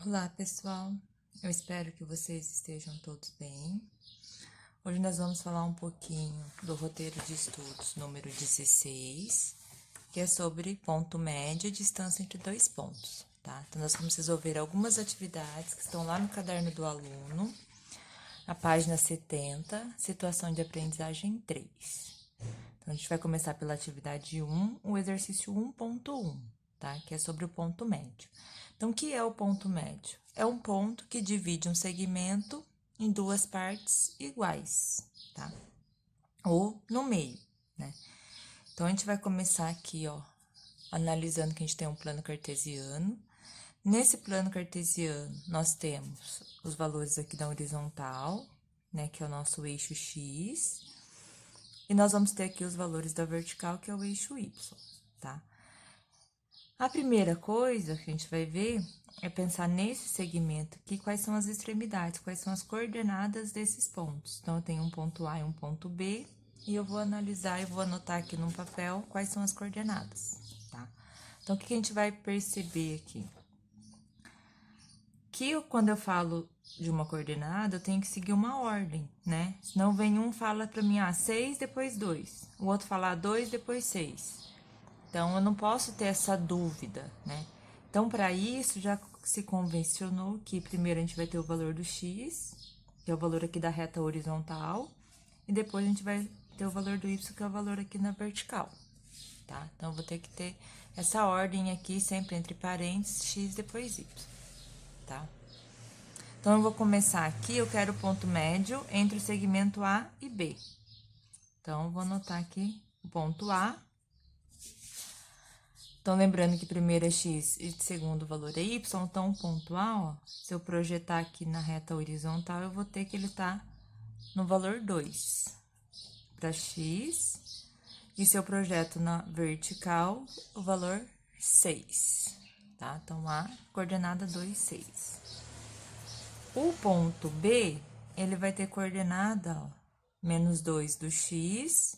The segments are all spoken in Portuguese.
Olá, pessoal. Eu espero que vocês estejam todos bem. Hoje nós vamos falar um pouquinho do roteiro de estudos número 16, que é sobre ponto médio e distância entre dois pontos, tá? Então, nós vamos resolver algumas atividades que estão lá no caderno do aluno, na página 70, situação de aprendizagem 3. Então, a gente vai começar pela atividade 1, o exercício 1.1, tá? Que é sobre o ponto médio. Então, o que é o ponto médio? É um ponto que divide um segmento em duas partes iguais, tá? Ou no meio, né? Então, a gente vai começar aqui, ó, analisando que a gente tem um plano cartesiano. Nesse plano cartesiano, nós temos os valores aqui da horizontal, né, que é o nosso eixo X, e nós vamos ter aqui os valores da vertical, que é o eixo Y, tá? A primeira coisa que a gente vai ver é pensar nesse segmento aqui, quais são as extremidades, quais são as coordenadas desses pontos. Então, eu tenho um ponto A e um ponto B, e eu vou analisar e vou anotar aqui num papel quais são as coordenadas, tá? Então, o que a gente vai perceber aqui? Que quando eu falo de uma coordenada, eu tenho que seguir uma ordem, né? Senão vem um fala pra mim, 6, depois 2. O outro fala 2, depois 6. Então, eu não posso ter essa dúvida, né? Então, para isso, já se convencionou que primeiro a gente vai ter o valor do x, que é o valor aqui da reta horizontal, e depois a gente vai ter o valor do y, que é o valor aqui na vertical, tá? Então, eu vou ter que ter essa ordem aqui, sempre entre parênteses, x depois y, tá? Então, eu vou começar aqui, eu quero o ponto médio entre o segmento A e B. Então, eu vou anotar aqui o ponto A. Então, lembrando que primeiro é x e segundo o valor é y, então o ponto A, ó, se eu projetar aqui na reta horizontal, eu vou ter que ele tá no valor 2 para x, e se eu projeto na vertical, o valor 6, tá? Então, A, coordenada 2, 6. O ponto B, ele vai ter coordenada, ó, menos 2 do x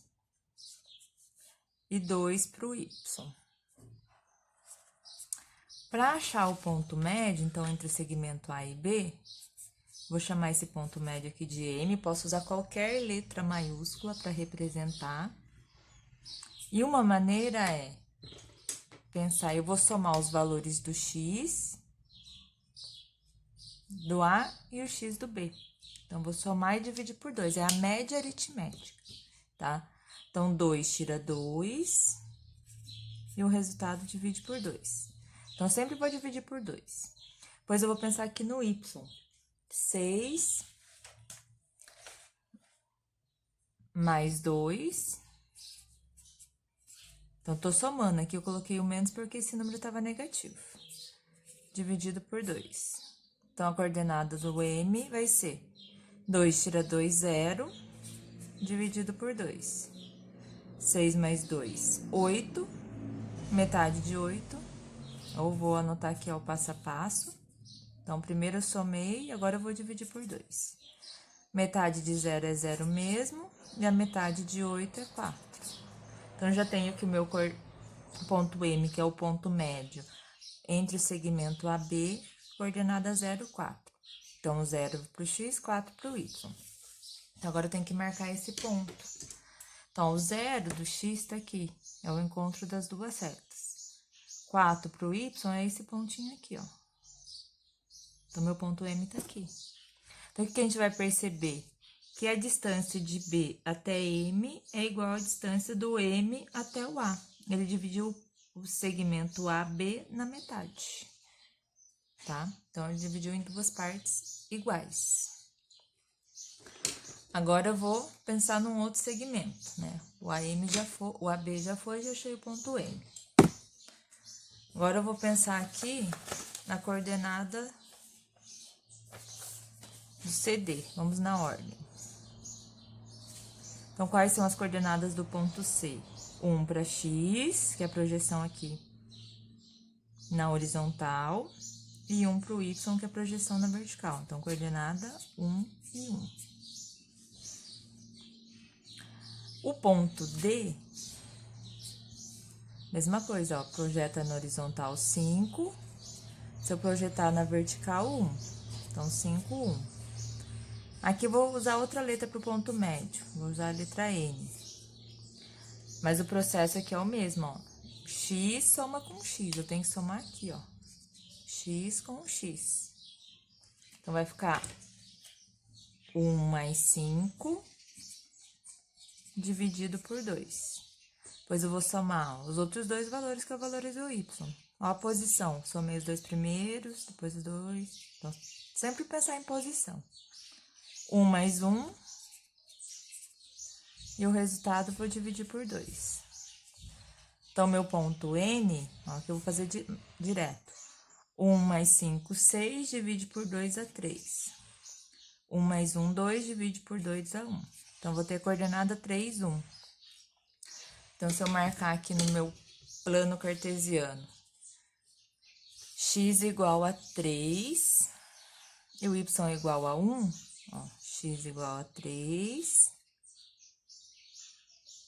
e 2 para o y. Para achar o ponto médio, então, entre o segmento A e B, vou chamar esse ponto médio aqui de M, posso usar qualquer letra maiúscula para representar. E uma maneira é pensar, eu vou somar os valores do x, do A e o x do B. Então, vou somar e dividir por 2, é a média aritmética, tá? Então, 2 tira 2 e o resultado divide por 2. Então, sempre vou dividir por 2. Depois, eu vou pensar aqui no y. 6 mais 2. Então, tô somando aqui, eu coloquei o menos porque esse número estava negativo. Dividido por 2. Então, a coordenada do M vai ser 2 tira 2, 0, dividido por 2. 6 mais 2, 8. Metade de 8. Eu vou anotar aqui, ó, o passo a passo. Então, primeiro eu somei, agora eu vou dividir por 2. Metade de 0 é 0 mesmo, e a metade de 8 é 4. Então, já tenho aqui o meu ponto M, que é o ponto médio, entre o segmento AB, coordenada 0, 4. Então, 0 para o x, 4 para o y. Então, agora eu tenho que marcar esse ponto. Então, o 0 do x está aqui, é o encontro das duas retas. 4 para o y é esse pontinho aqui, ó. Então, meu ponto M tá aqui. Então, o que a gente vai perceber? Que a distância de B até M é igual à distância do M até o A. Ele dividiu o segmento AB na metade, tá? Então, ele dividiu em duas partes iguais. Agora, eu vou pensar num outro segmento, né? O AM já foi, o AB já foi, já achei o ponto M. Agora, eu vou pensar aqui na coordenada do CD. Vamos na ordem. Então, quais são as coordenadas do ponto C? 1 para x, que é a projeção aqui na horizontal, e 1 para o y, que é a projeção na vertical. Então, coordenada 1 e 1. O ponto D, mesma coisa, ó, projeta na horizontal 5, Se eu projetar na vertical, 1. Então, 5, 1. Aqui eu vou usar outra letra para o ponto médio. Vou usar a letra N. Mas o processo aqui é o mesmo, ó. X soma com X. Eu tenho que somar aqui, ó. X com X. Então, vai ficar 1 mais 5 dividido por 2. Depois eu vou somar os outros dois valores, que é o valores do y. Ó, a posição. Somei os dois primeiros, depois os dois. Então, sempre pensar em posição. 1 mais 1. E o resultado eu vou dividir por 2. Então, meu ponto N, ó, que eu vou fazer direto. 1 mais 5, 6, divide por 2 a 3. 1 mais 1, 2, divide por 2 a 1. Então, vou ter coordenada 3, 1. Então, se eu marcar aqui no meu plano cartesiano, x igual a 3 e o y igual a 1, ó, x igual a 3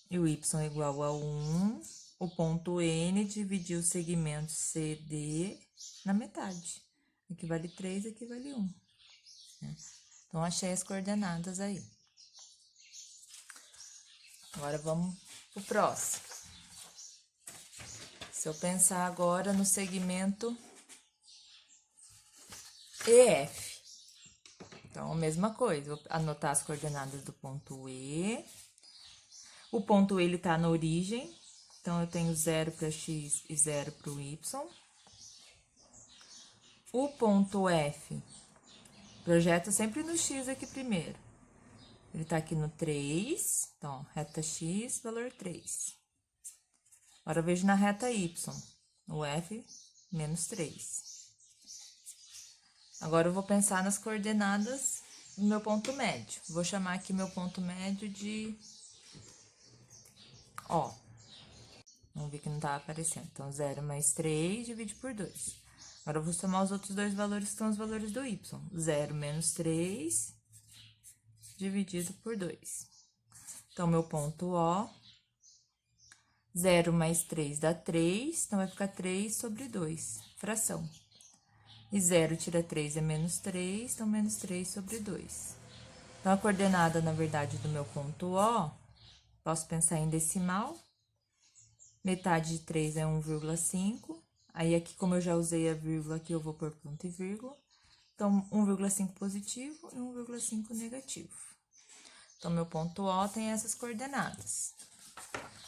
e o y igual a 1, o ponto N dividiu o segmento CD na metade. Aqui vale 3, aqui vale 1. Né? Então, achei as coordenadas aí. Agora, vamos pro próximo. Se eu pensar agora no segmento EF. Então, a mesma coisa, vou anotar as coordenadas do ponto E. O ponto E, ele tá na origem, então, eu tenho 0 para x e 0 para o y. O ponto F, projeto sempre no x aqui primeiro. Ele tá aqui no 3, então, reta x, valor 3. Agora, eu vejo na reta y, o F, menos 3. Agora, eu vou pensar nas coordenadas do meu ponto médio. Vou chamar aqui meu ponto médio de O. Vamos ver que não tá aparecendo. Então, 0 mais 3 divide por 2. Agora, eu vou somar os outros dois valores, que são os valores do y. 0 menos 3 dividido por 2. Então, meu ponto O, 0 mais 3 dá 3, então vai ficar 3 sobre 2, fração. E 0 tira 3 é menos 3, então menos 3 sobre 2. Então, a coordenada, na verdade, do meu ponto O, posso pensar em decimal. Metade de 3 é 1,5. Aí, aqui, como eu já usei a vírgula aqui, eu vou pôr ponto e vírgula. Então, 1,5 positivo e 1,5 negativo. Então, meu ponto O tem essas coordenadas.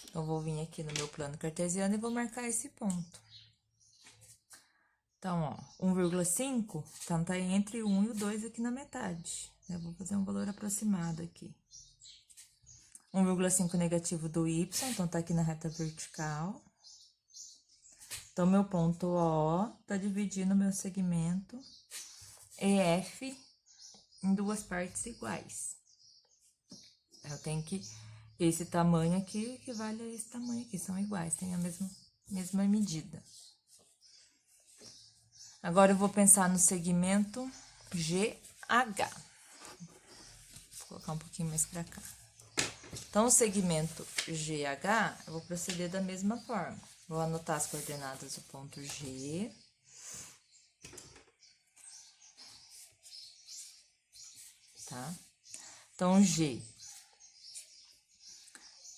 Então, vou vir aqui no meu plano cartesiano e vou marcar esse ponto. Então, ó, 1,5, então, tá entre 1 e o 2 aqui na metade. Eu vou fazer um valor aproximado aqui. 1,5 negativo do y, então, tá aqui na reta vertical. Então, meu ponto O tá dividindo o meu segmento EF em duas partes iguais. Eu tenho que... Esse tamanho aqui equivale a esse tamanho aqui, são iguais, tem a mesma medida. Agora, eu vou pensar no segmento GH. Vou colocar um pouquinho mais pra cá. Então, o segmento GH, eu vou proceder da mesma forma. Vou anotar as coordenadas do ponto G. Tá? Então, G.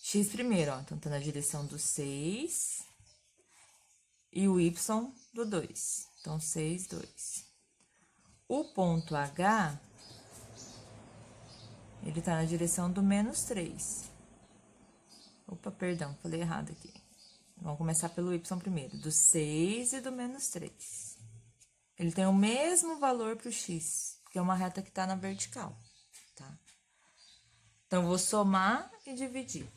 X primeiro, ó, então tá na direção do 6. E o Y do 2. Então, 6, 2. O ponto H, ele tá na direção do menos 3. Opa, perdão, falei errado aqui. Vamos começar pelo Y primeiro, do 6 e do menos 3. Ele tem o mesmo valor pro X, porque é uma reta que tá na vertical, tá? Então, eu vou somar e dividir.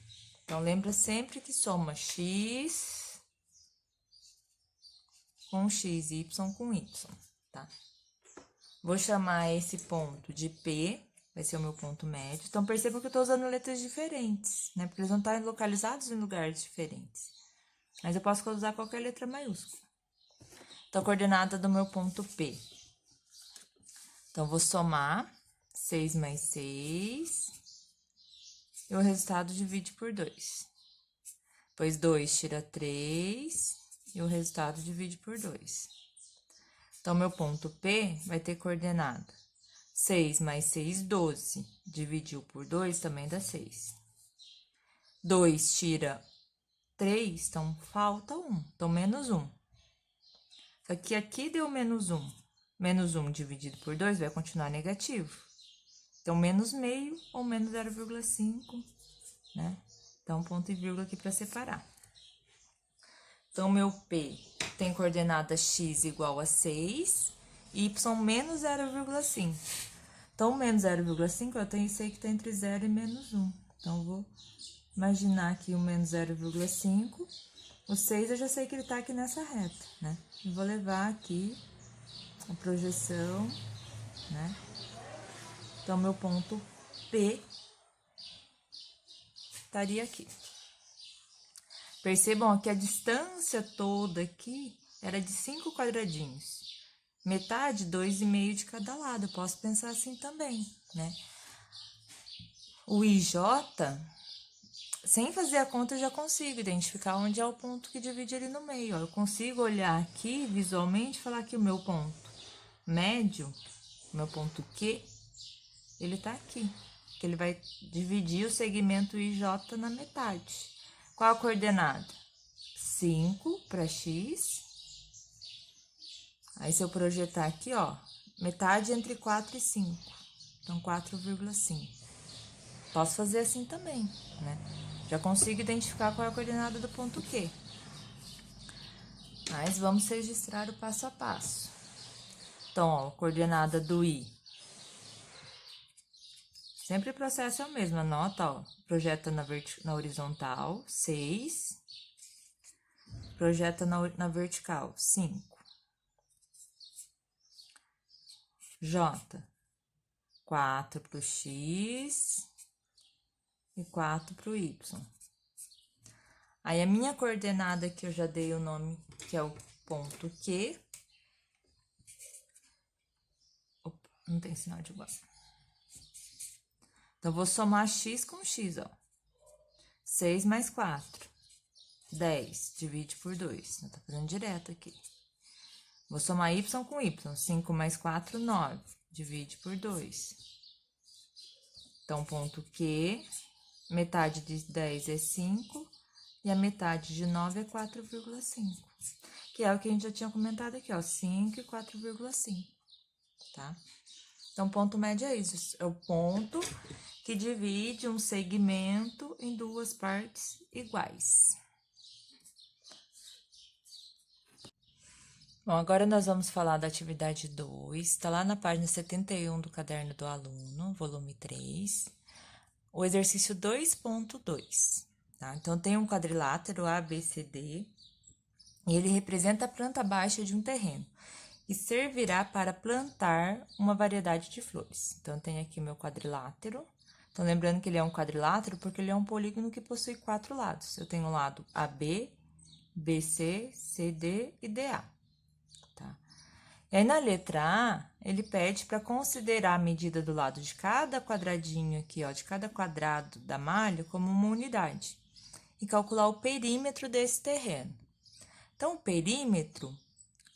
Então, lembra sempre que soma X com X e Y com Y, tá? Vou chamar esse ponto de P, vai ser o meu ponto médio. Então, percebam que eu tô usando letras diferentes, né? Porque eles vão estar localizados em lugares diferentes. Mas eu posso usar qualquer letra maiúscula. Então, a coordenada do meu ponto P. Então, vou somar 6 mais 6. E o resultado divide por 2. Depois, 2 tira 3. E o resultado divide por 2. Então, meu ponto P vai ter coordenada 6 mais 6, 12. Dividiu por 2, também dá 6. 2 tira 3, então falta 1. Então, menos 1. Só que aqui deu menos 1. Menos 1 dividido por 2 vai continuar negativo. Então, menos meio ou menos 0,5, né? Então, ponto e vírgula aqui para separar. Então, meu P tem coordenada x igual a 6, y menos 0,5. Então, menos 0,5 eu sei que está entre 0 e menos 1. Então, vou imaginar aqui o menos 0,5. O 6 eu já sei que ele está aqui nessa reta, né? E vou levar aqui a projeção, né? Então, meu ponto P estaria aqui. Percebam que a distância toda aqui era de 5 quadradinhos. Metade, 2,5 de cada lado. Eu posso pensar assim também, né? O IJ, sem fazer a conta, eu já consigo identificar onde é o ponto que divide ele no meio. Ó. Eu consigo olhar aqui visualmente e falar que o meu ponto médio, o meu ponto Q, ele tá aqui. Que ele vai dividir o segmento IJ na metade. Qual a coordenada? 5 para x. Aí, se eu projetar aqui, ó, metade entre 4 e 5. Então, 4,5. Posso fazer assim também, né? Já consigo identificar qual é a coordenada do ponto Q. Mas vamos registrar o passo a passo. Então, ó, a coordenada do I. Sempre o processo é o mesmo. Anota, ó, projeta na horizontal, 6. Projeta na vertical, 5. J, 4 para o X e 4 para o Y. Aí, a minha coordenada que eu já dei o nome, que é o ponto Q. Opa, não tem sinal de igual. Então, vou somar x com x, ó. 6 mais 4. 10, divide por 2. Eu tô fazendo direto aqui. Vou somar y com y. 5 mais 4, 9. Divide por 2. Então, ponto Q, metade de 10 é 5 e a metade de 9 é 4,5. Que é o que a gente já tinha comentado aqui, ó, 5 e 4,5, tá? Então, ponto médio é isso, é o ponto que divide um segmento em duas partes iguais. Bom, agora nós vamos falar da atividade 2, está lá na página 71 do caderno do aluno, volume 3, o exercício 2.2, tá? Então, tem um quadrilátero ABCD e ele representa a planta baixa de um terreno e servirá para plantar uma variedade de flores. Então, tem aqui o meu quadrilátero. Então, lembrando que ele é um quadrilátero porque ele é um polígono que possui 4 lados. Eu tenho o lado AB, BC, CD e DA. Tá? E aí, na letra A, ele pede para considerar a medida do lado de cada quadradinho aqui, ó, de cada quadrado da malha como uma unidade. E calcular o perímetro desse terreno. Então, o perímetro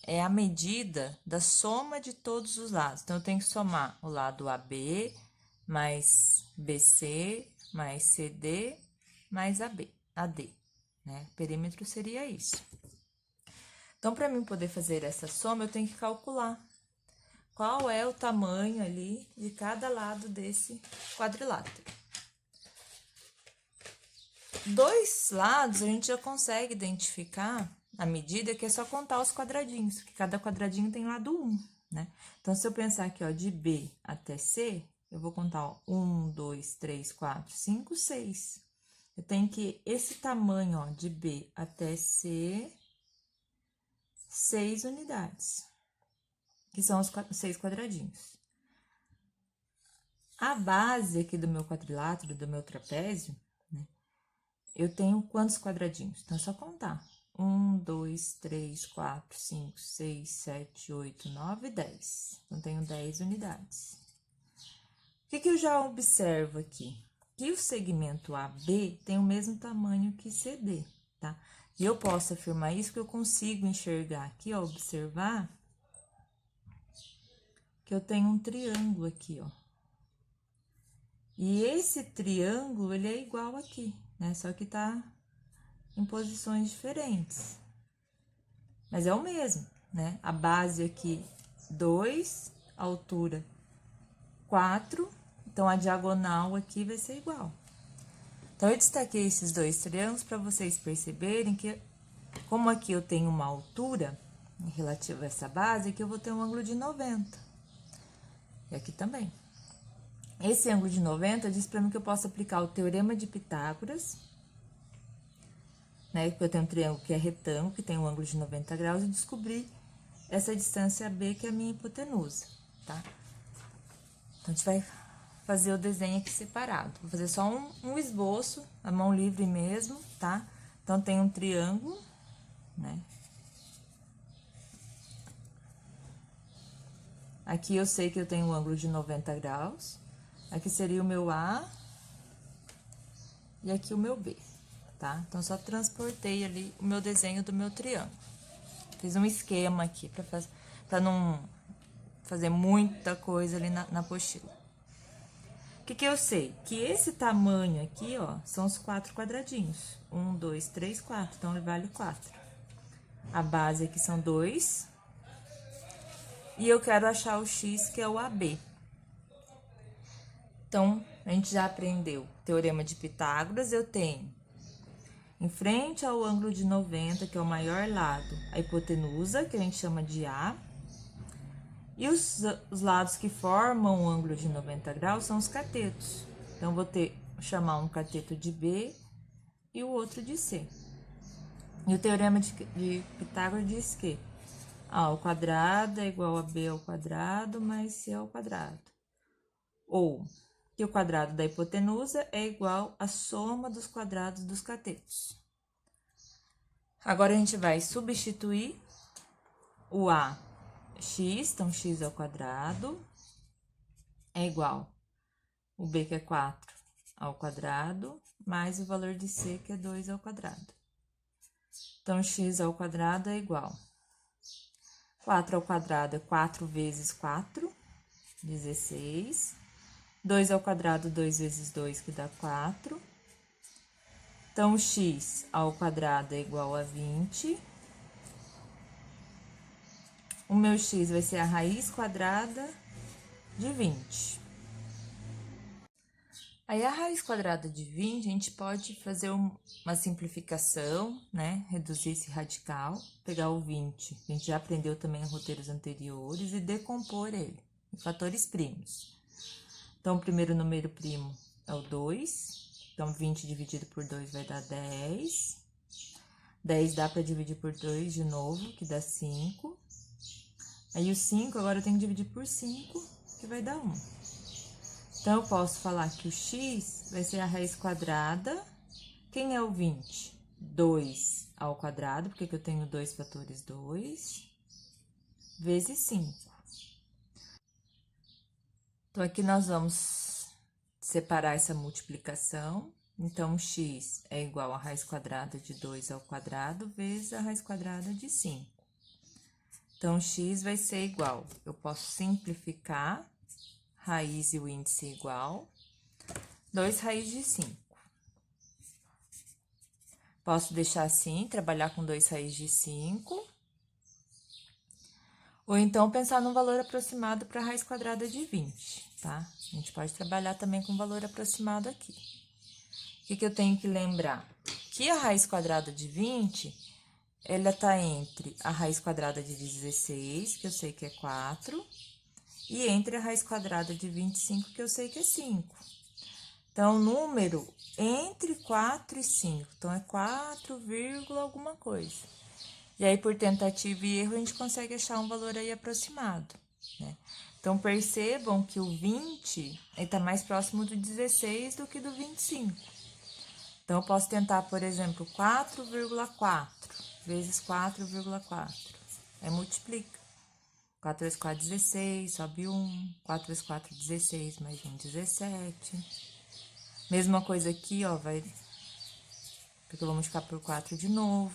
é a medida da soma de todos os lados. Então, eu tenho que somar o lado AB, mais BC, mais CD, mais AD, né? Perímetro seria isso. Então, para mim poder fazer essa soma, eu tenho que calcular qual é o tamanho ali de cada lado desse quadrilátero. Dois lados a gente já consegue identificar a medida, que é só contar os quadradinhos, que cada quadradinho tem lado 1, né? Então, se eu pensar aqui, ó, de B até C, eu vou contar, ó, 1, 2, 3, 4, 5, 6. Eu tenho que esse tamanho, ó, de B até C, 6 unidades, que são os 6 quadradinhos. A base aqui do meu quadrilátero, do meu trapézio, né, eu tenho quantos quadradinhos? Então, é só contar. 1, 2, 3, 4, 5, 6, 7, 8, 9, 10. Então, tenho 10 unidades. O que eu já observo aqui? Que o segmento AB tem o mesmo tamanho que CD, tá? E eu posso afirmar isso que eu consigo enxergar aqui, ó, observar que eu tenho um triângulo aqui, ó. E esse triângulo, ele é igual aqui, né? Só que tá em posições diferentes. Mas é o mesmo, né? A base aqui, 2, a altura 4, então a diagonal aqui vai ser igual. Então, eu destaquei esses dois triângulos para vocês perceberem que, como aqui eu tenho uma altura relativa a essa base, aqui eu vou ter um ângulo de 90. E aqui também. Esse ângulo de 90 diz para mim que eu posso aplicar o teorema de Pitágoras, né? Porque eu tenho um triângulo que é retângulo, que tem um ângulo de 90 graus, e descobrir essa distância B, que é a minha hipotenusa, tá? Então, a gente vai fazer o desenho aqui separado. Vou fazer só um esboço, a mão livre mesmo, tá? Então, tem um triângulo, né? Aqui eu sei que eu tenho um ângulo de 90 graus. Aqui seria o meu A e aqui o meu B, tá? Então, só transportei ali o meu desenho do meu triângulo. Fiz um esquema aqui pra não fazer muita coisa ali na apostila. O que eu sei? Que esse tamanho aqui, ó, são os 4 quadradinhos. 1, 2, 3, 4. Então, ele vale 4. A base aqui são 2. E eu quero achar o x, que é o AB. Então, a gente já aprendeu o teorema de Pitágoras. Eu tenho, em frente ao ângulo de 90, que é o maior lado, a hipotenusa, que a gente chama de A. E os lados que formam o ângulo de 90 graus são os catetos. Então, vou chamar um cateto de B e o outro de C. E o teorema de Pitágoras diz que A ao quadrado é igual a B ao quadrado mais C ao quadrado. Ou que o quadrado da hipotenusa é igual à soma dos quadrados dos catetos. Agora, a gente vai substituir o A, x, então x ao quadrado é igual o B, que é 4, ao quadrado, mais o valor de C, que é 2 ao quadrado. Então, x ao quadrado é igual 4 ao quadrado é 4 vezes 4, 16. 2 ao quadrado, 2 vezes 2, que dá 4. Então, x ao quadrado é igual a 20. O meu x vai ser a raiz quadrada de 20. Aí, a raiz quadrada de 20, a gente pode fazer uma simplificação, né? Reduzir esse radical, pegar o 20, que a gente já aprendeu também em roteiros anteriores, e decompor ele em fatores primos. Então, o primeiro número primo é o 2. Então, 20 dividido por 2 vai dar 10. 10 dá para dividir por 2 de novo, que dá 5. Aí, o 5, agora eu tenho que dividir por 5, que vai dar 1. Então, eu posso falar que o x vai ser a raiz quadrada. Quem é o 20? 2 ao quadrado, porque eu tenho 2 fatores 2, vezes 5. Então, aqui nós vamos separar essa multiplicação. Então, x é igual a raiz quadrada de 2 ao quadrado vezes a raiz quadrada de 5. Então, x vai ser igual, eu posso simplificar, raiz e o índice igual, 2 raiz de 5. Posso deixar assim, trabalhar com 2 raiz de 5. Ou então, pensar num valor aproximado para a raiz quadrada de 20, tá? A gente pode trabalhar também com valor aproximado aqui. O que eu tenho que lembrar? Que a raiz quadrada de 20, ela tá entre a raiz quadrada de 16, que eu sei que é 4, e entre a raiz quadrada de 25, que eu sei que é 5. Então, número entre 4 e 5, então é 4, alguma coisa. E aí, por tentativa e erro, a gente consegue achar um valor aí aproximado, né? Então, percebam que o 20 está mais próximo do 16 do que do 25. Então, eu posso tentar, por exemplo, 4,4 vezes 4,4. Aí, multiplica. 4 vezes 4, 16, sobe 1. 4 vezes 4, 16, mais 1, 17. Mesma coisa aqui, ó, vai... Porque eu vou multiplicar por 4 de novo.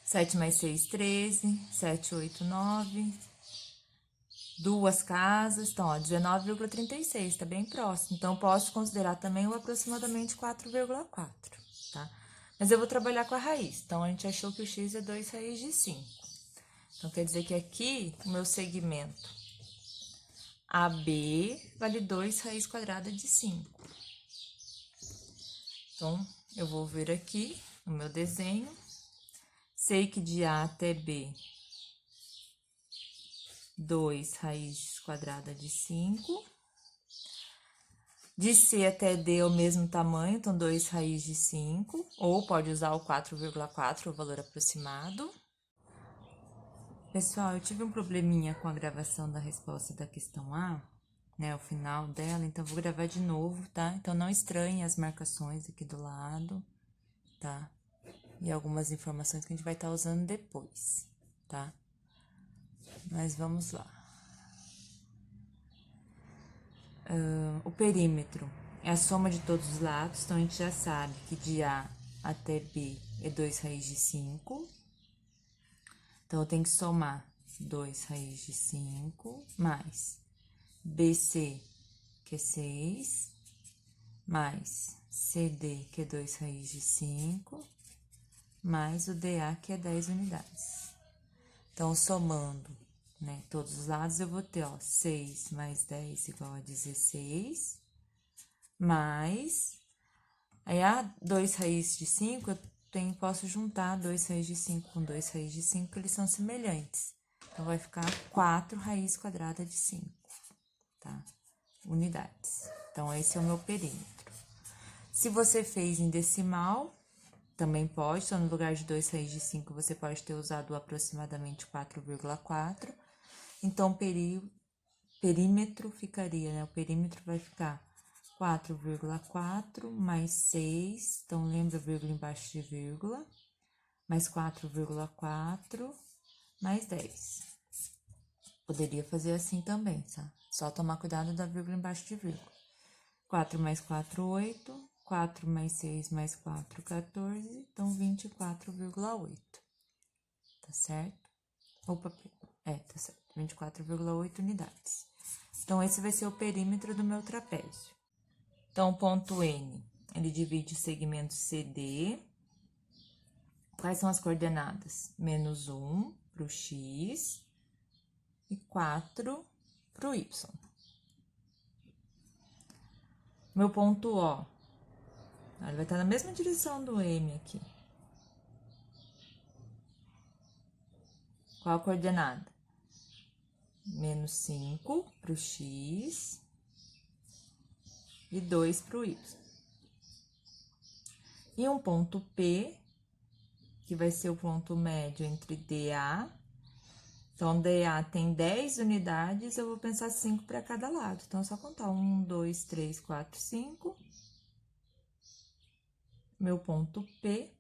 7 mais 6, 13. 7, 8, 9. duas casas, então, ó, 19,36, tá bem próximo. Então, posso considerar também o aproximadamente 4,4, tá? Mas eu vou trabalhar com a raiz. Então, a gente achou que o x é 2 raiz de 5. Então, quer dizer que aqui, o meu segmento AB vale 2 raiz quadrada de 5. Então, eu vou ver aqui no meu desenho. Sei que de A até B, 2 raiz quadrada de 5. De C até D é o mesmo tamanho, então 2 raiz de 5. Ou pode usar o 4,4, o valor aproximado. Pessoal, eu tive um probleminha com a gravação da resposta da questão A, né, o final dela, então vou gravar de novo, tá? Então não estranhe as marcações aqui do lado, tá? E algumas informações que a gente vai estar usando depois, tá? Mas vamos lá. O perímetro é a soma de todos os lados, então a gente já sabe que de A até B é 2 raiz de 5. Então, eu tenho que somar 2 raiz de 5 mais BC, que é 6, mais CD, que é 2 raiz de 5, mais o DA, que é 10 unidades. Então, somando, né, todos os lados, eu vou ter, ó, 6 mais 10 igual a 16, mais... Aí, a 2 raiz de 5, posso juntar 2 raiz de 5 com 2 raiz de 5, porque eles são semelhantes. Então, vai ficar 4 raiz quadrada de 5, tá? Unidades. Então, esse é o meu perímetro. Se você fez em decimal, também pode. Então, no lugar de 2 raiz de 5, você pode ter usado aproximadamente 4,4. Então, perímetro ficaria, né? O perímetro vai ficar 4,4 mais 6, então lembra vírgula embaixo de vírgula, mais 4,4 mais 10. Poderia fazer assim também, tá? Só tomar cuidado da vírgula embaixo de vírgula. 4 mais 4, 8. 4 mais 6 mais 4, 14. Então, 24,8. Tá certo? Opa, tá certo. 24,8 unidades. Então, esse vai ser o perímetro do meu trapézio. Então, o ponto N, ele divide o segmento CD. Quais são as coordenadas? Menos 1 para o X e 4 para o Y. Meu ponto O, ele vai estar na mesma direção do M aqui. Qual a coordenada? Menos 5 para o X e 2 para o Y. E um ponto P, que vai ser o ponto médio entre DA. Então, DA tem 10 unidades, eu vou pensar 5 para cada lado. Então, é só contar 1, 2, 3, 4, 5. Meu ponto P,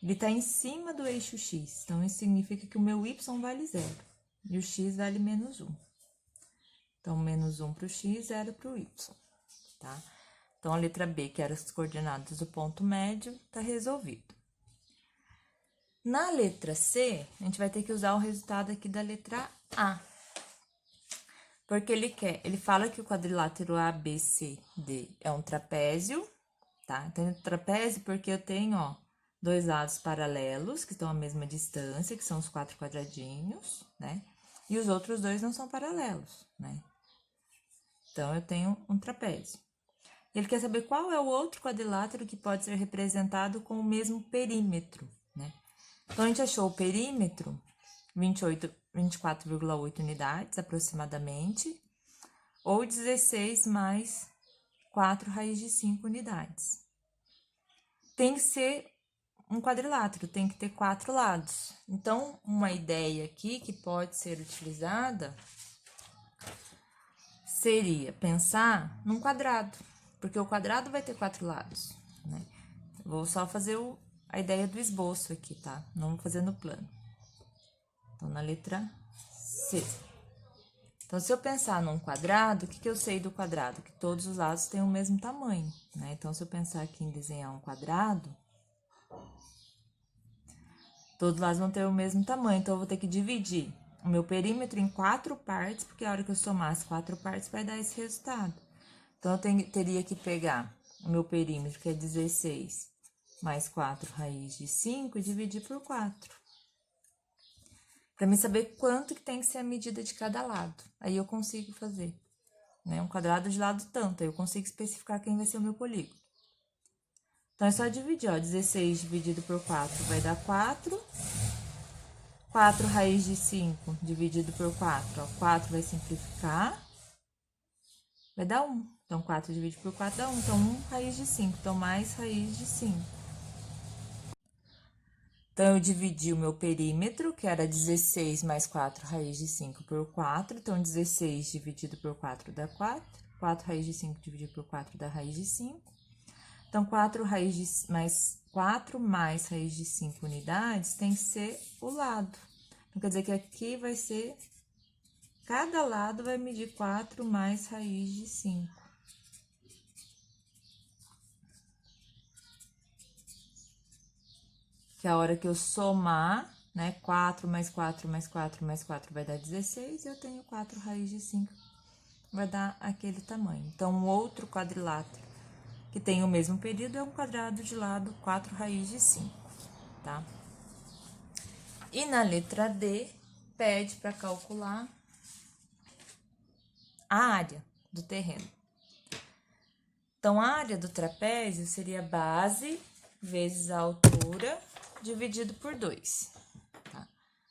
ele está em cima do eixo X. Então, isso significa que o meu Y vale 0 e o X vale menos 1. Então, menos 1 para o X, 0 para o Y, tá? Então, a letra B, que era as coordenadas do ponto médio, tá resolvido. Na letra C, a gente vai ter que usar o resultado aqui da letra A. Porque ele fala que o quadrilátero ABCD é um trapézio, tá? Então, é trapézio porque eu tenho, ó, dois lados paralelos, que estão à mesma distância, que são os 4 quadradinhos, né? E os outros dois não são paralelos, né? Então, eu tenho um trapézio. Ele quer saber qual é o outro quadrilátero que pode ser representado com o mesmo perímetro, né? Então, a gente achou o perímetro, 24,8 unidades, aproximadamente, ou 16 mais 4 raiz de 5 unidades. Tem que ser um quadrilátero, tem que ter 4 lados. Então, uma ideia aqui que pode ser utilizada seria pensar num quadrado, porque o quadrado vai ter 4 lados, né? Vou só fazer a ideia do esboço aqui, tá? Não vou fazer no plano. Então, na letra C. Então, se eu pensar num quadrado, o que eu sei do quadrado? Que todos os lados têm o mesmo tamanho, né? Então, se eu pensar aqui em desenhar um quadrado, todos os lados vão ter o mesmo tamanho, então eu vou ter que dividir o meu perímetro em 4 partes, porque a hora que eu somar as 4 partes vai dar esse resultado. Então, eu teria que pegar o meu perímetro, que é 16, mais 4 raiz de 5, e dividir por 4. Para mim saber quanto que tem que ser a medida de cada lado. Aí eu consigo fazer, né? Um quadrado de lado tanto, aí eu consigo especificar quem vai ser o meu polígono. Então, é só dividir, ó, 16 dividido por 4 vai dar 4. 4 raiz de 5 dividido por 4, ó, 4 vai simplificar, vai dar 1. Então, 4 dividido por 4 dá 1. Então, 1 raiz de 5. Então, mais raiz de 5. Então, eu dividi o meu perímetro, que era 16 mais 4 raiz de 5 por 4. Então, 16 dividido por 4 dá 4. 4 raiz de 5 dividido por 4 dá raiz de 5. Então, 4 mais raiz de 5 unidades tem que ser o lado. Então, quer dizer que aqui vai ser... Cada lado vai medir 4 mais raiz de 5. Que a hora que eu somar, né, 4 mais 4 mais 4 mais 4 vai dar 16, e eu tenho 4 raiz de 5, vai dar aquele tamanho. Então, um outro quadrilátero que tem o mesmo período é um quadrado de lado 4 raiz de 5, tá? E na letra D, pede para calcular a área do terreno. Então, a área do trapézio seria base vezes a altura dividido por 2, tá?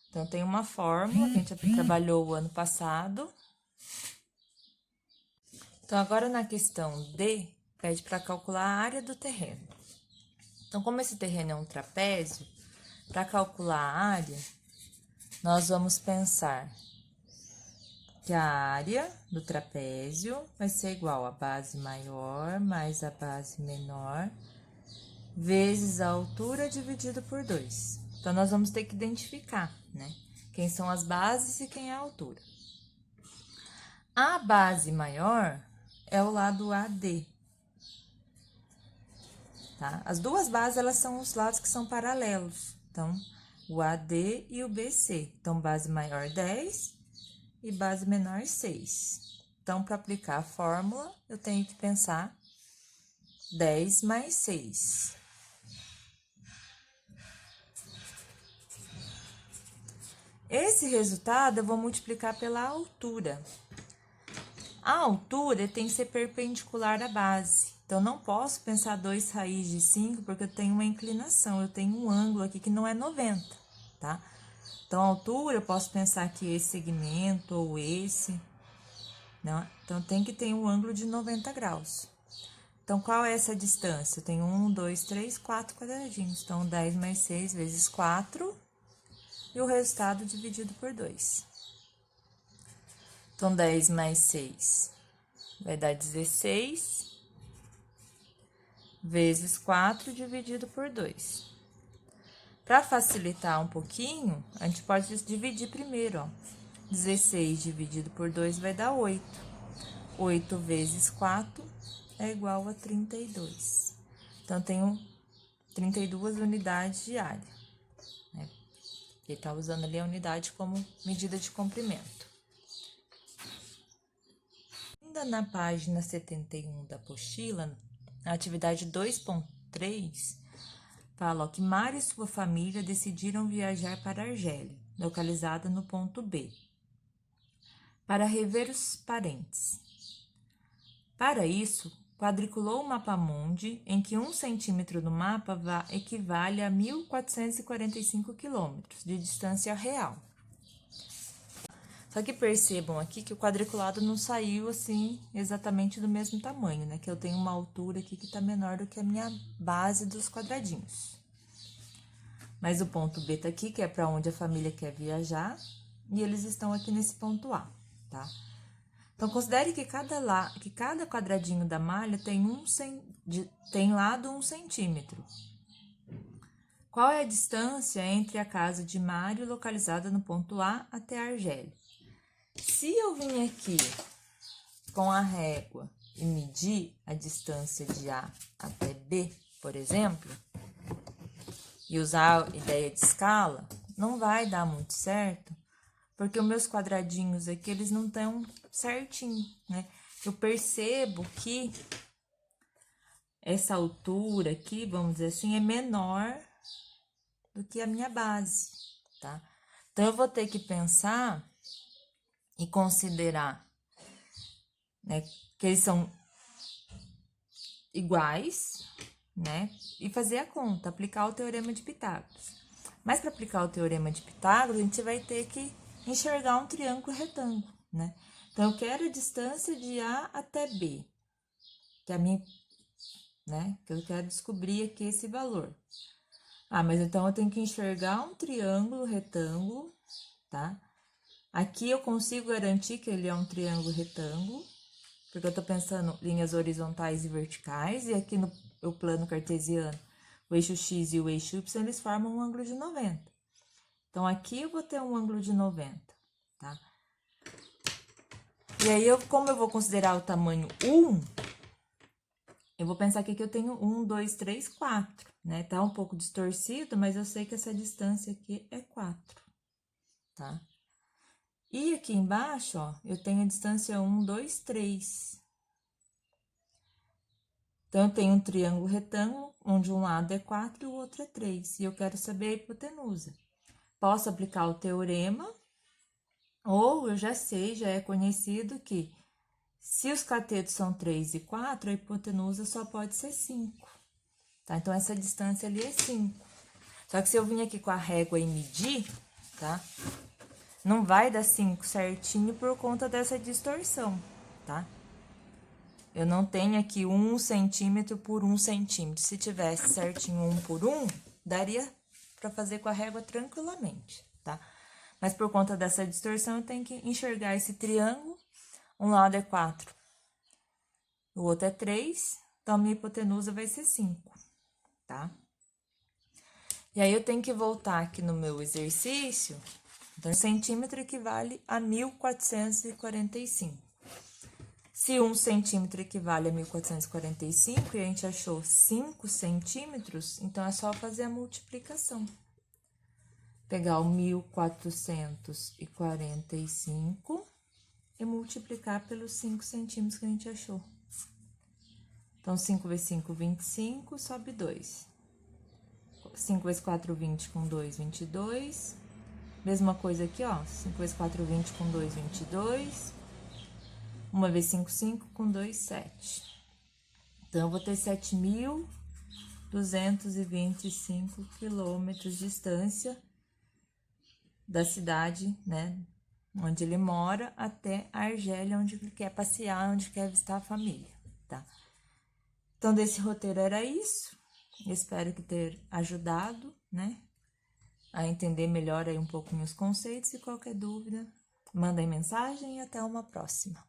Então, tem uma fórmula que a gente trabalhou o ano passado. Então, agora na questão D, pede para calcular a área do terreno. Então, como esse terreno é um trapézio, para calcular a área, nós vamos pensar que a área do trapézio vai ser igual a base maior mais a base menor vezes a altura dividido por 2. Então, nós vamos ter que identificar, né? Quem são as bases e quem é a altura. A base maior é o lado AD, tá? As duas bases, elas são os lados que são paralelos. Então, o AD e o BC. Então, base maior 10 e base menor 6. Então, para aplicar a fórmula, eu tenho que pensar 10 mais 6. Esse resultado eu vou multiplicar pela altura. A altura tem que ser perpendicular à base. Então, não posso pensar 2 raiz de 5, porque eu tenho uma inclinação, eu tenho um ângulo aqui que não é 90, tá? Então, a altura, eu posso pensar que esse segmento ou esse, né? Então, tem que ter um ângulo de 90 graus. Então, qual é essa distância? Eu tenho 1, 2, 3, 4 quadradinhos. Então, 10 mais 6 vezes 4... e o resultado dividido por 2. Então, 10 mais 6 vai dar 16, vezes 4 dividido por 2. Para facilitar um pouquinho, a gente pode dividir primeiro, ó. 16 dividido por 2 vai dar 8. 8 vezes 4 é igual a 32. Então, eu tenho 32 unidades de área, né? Ele está usando ali a unidade como medida de comprimento. Ainda na página 71 da apostila, a atividade 2.3 fala que Mário e sua família decidiram viajar para Argélia, localizada no ponto B, para rever os parentes. Para isso, quadriculou o mapamundi em que 1 centímetro do mapa equivale a 1.445 quilômetros de distância real. Só que percebam aqui que o quadriculado não saiu assim exatamente do mesmo tamanho, né? Que eu tenho uma altura aqui que tá menor do que a minha base dos quadradinhos. Mas o ponto B tá aqui, que é para onde a família quer viajar, e eles estão aqui nesse ponto A, tá? Então, considere que cada quadradinho da malha tem lado 1 centímetro. Qual é a distância entre a casa de Mário, localizada no ponto A, até a Argélia? Se eu vim aqui com a régua e medir a distância de A até B, por exemplo, e usar a ideia de escala, não vai dar muito certo, porque os meus quadradinhos aqui, eles não estão certinho, né? Eu percebo que essa altura aqui, vamos dizer assim, é menor do que a minha base, tá? Então, eu vou ter que pensar e considerar, né, que eles são iguais, né? E fazer a conta, aplicar o teorema de Pitágoras. Mas para aplicar o teorema de Pitágoras, a gente vai ter que enxergar um triângulo retângulo, né? Então, eu quero a distância de A até B, que é a minha, né? Que eu quero descobrir aqui esse valor. Ah, mas então eu tenho que enxergar um triângulo retângulo, tá? Aqui eu consigo garantir que ele é um triângulo retângulo, porque eu tô pensando linhas horizontais e verticais, e aqui no plano cartesiano, o eixo X e o eixo Y, eles formam um ângulo de 90. Então, aqui eu vou ter um ângulo de 90, tá? E aí, como eu vou considerar o tamanho 1, eu vou pensar aqui que eu tenho 1, 2, 3, 4, né? Tá um pouco distorcido, mas eu sei que essa distância aqui é 4, tá? E aqui embaixo, ó, eu tenho a distância 1, 2, 3. Então, eu tenho um triângulo retângulo, onde um lado é 4 e o outro é 3. E eu quero saber a hipotenusa. Posso aplicar o teorema, ou eu já sei, já é conhecido que se os catetos são 3 e 4, a hipotenusa só pode ser 5. Tá? Então, essa distância ali é 5. Só que se eu vim aqui com a régua e medir, tá? Não vai dar 5 certinho por conta dessa distorção, tá? Eu não tenho aqui 1 centímetro por 1 centímetro. Se tivesse certinho 1 por 1, daria para fazer com a régua tranquilamente, tá? Mas por conta dessa distorção, eu tenho que enxergar esse triângulo. Um lado é 4, o outro é 3, então a minha hipotenusa vai ser 5, tá? E aí, eu tenho que voltar aqui no meu exercício. Então, centímetro equivale a 1.445. Se 1 centímetro equivale a 1.445 e a gente achou 5 centímetros, então é só fazer a multiplicação. Pegar o 1.445 e multiplicar pelos 5 centímetros que a gente achou. Então, 5 vezes 5, 25, sobe 2. 5 vezes 4, 20, com 2, 22. Mesma coisa aqui, ó. 5 vezes 4, 20, com 2, 22. 1 vezes 5, 5, com 2, 7. Então, eu vou ter 7.225 quilômetros de distância da cidade, né, onde ele mora, até a Argélia, onde ele quer passear, onde quer visitar a família, tá? Então, desse roteiro era isso. Espero que ter ajudado, né, a entender melhor aí um pouquinho os conceitos, e qualquer dúvida, manda aí mensagem e até uma próxima.